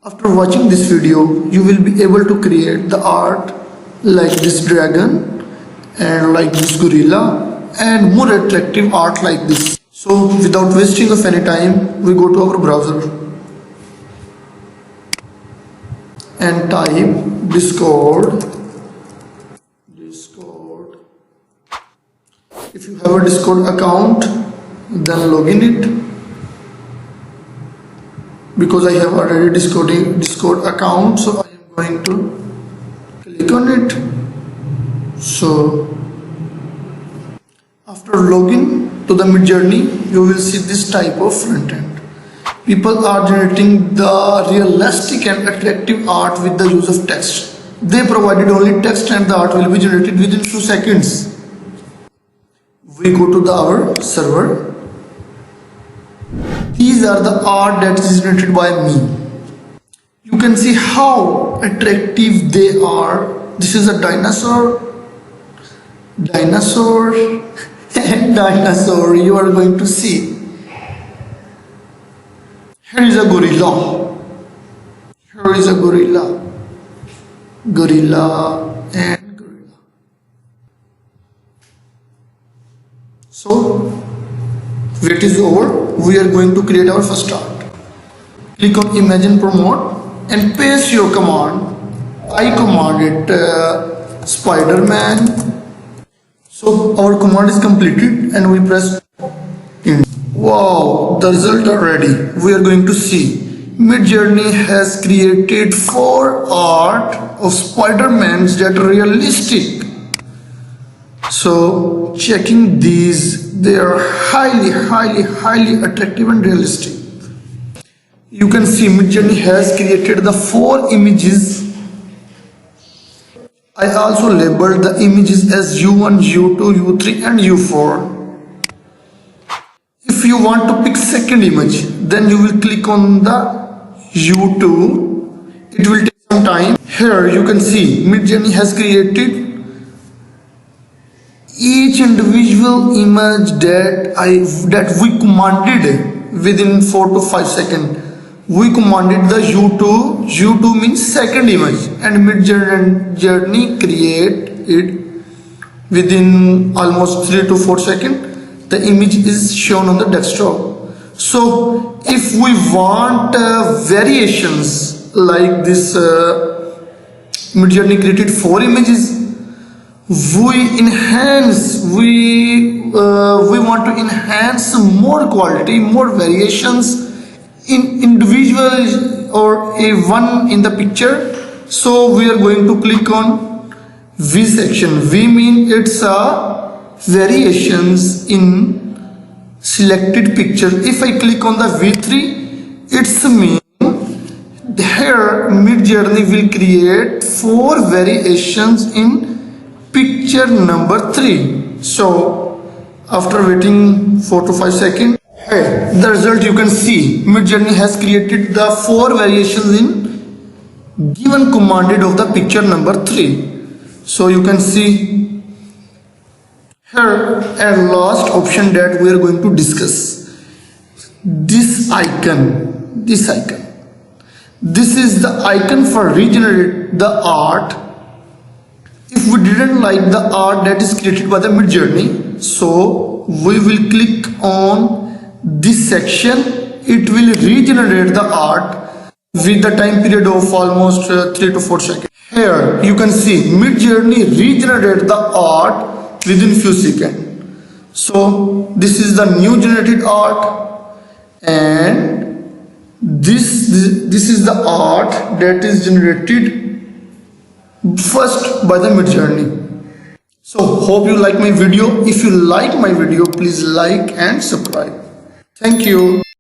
After watching this video, you will be able to create the art like this dragon and like this gorilla and more attractive art like this. So without wasting of any time, we go to our browser and type Discord. If you have a Discord account, then log in it. Because I have already Discord account, so I am going to click on it. So after login to the Midjourney, you will see this type of front end. People are generating the realistic and attractive art with the use of text. They provided only text and the art will be generated within few seconds. We go to our server. These are the art that is generated by me. You can see how attractive they are. This is a dinosaur, and dinosaur. You are going to see. Here is a gorilla. Here is a gorilla. Gorilla and gorilla. So wait is over. We are going to create our first art. Click on Imagine Promote and paste your command. I commanded Spider-Man. So our command is completed and we press Enter. Wow, the result are ready. We are going to see Midjourney has created 4 art of Spider-Mans that are realistic. So checking these, they are highly attractive and realistic. You can see Midjourney has created the 4 images. I also labeled the images as U1, U2, U3 and U4. If you want to pick second image, then you will click on the U2. It will take some time. Here you can see Midjourney has created each individual image that we commanded within 4 to 5 seconds. We commanded the U2. U2 means second image, and Midjourney create it within almost 3 to 4 seconds. The image is shown on the desktop. So if we want variations like this, Midjourney created 4 images. We want to enhance more quality, more variations in individual or a one in the picture. So we are going to click on V section. V mean it's a variations in selected picture. If I click on the V3, it's mean here Midjourney will create 4 variations in picture number 3. So after waiting 4 to 5 seconds, hey, the result you can see. Midjourney has created the 4 variations in given commanded of the picture number 3. So you can see here a last option that we are going to discuss. This icon. This is the icon for regenerate the art. If we didn't like the art that is created by the Midjourney, so we will click on this section. It will regenerate the art with the time period of almost 3 to 4 seconds. Here you can see Midjourney regenerate the art within few seconds. So this is the new generated art, and this is the art that is generated first by the Midjourney. So hope you like my video. If you like my video, please like and subscribe. Thank you.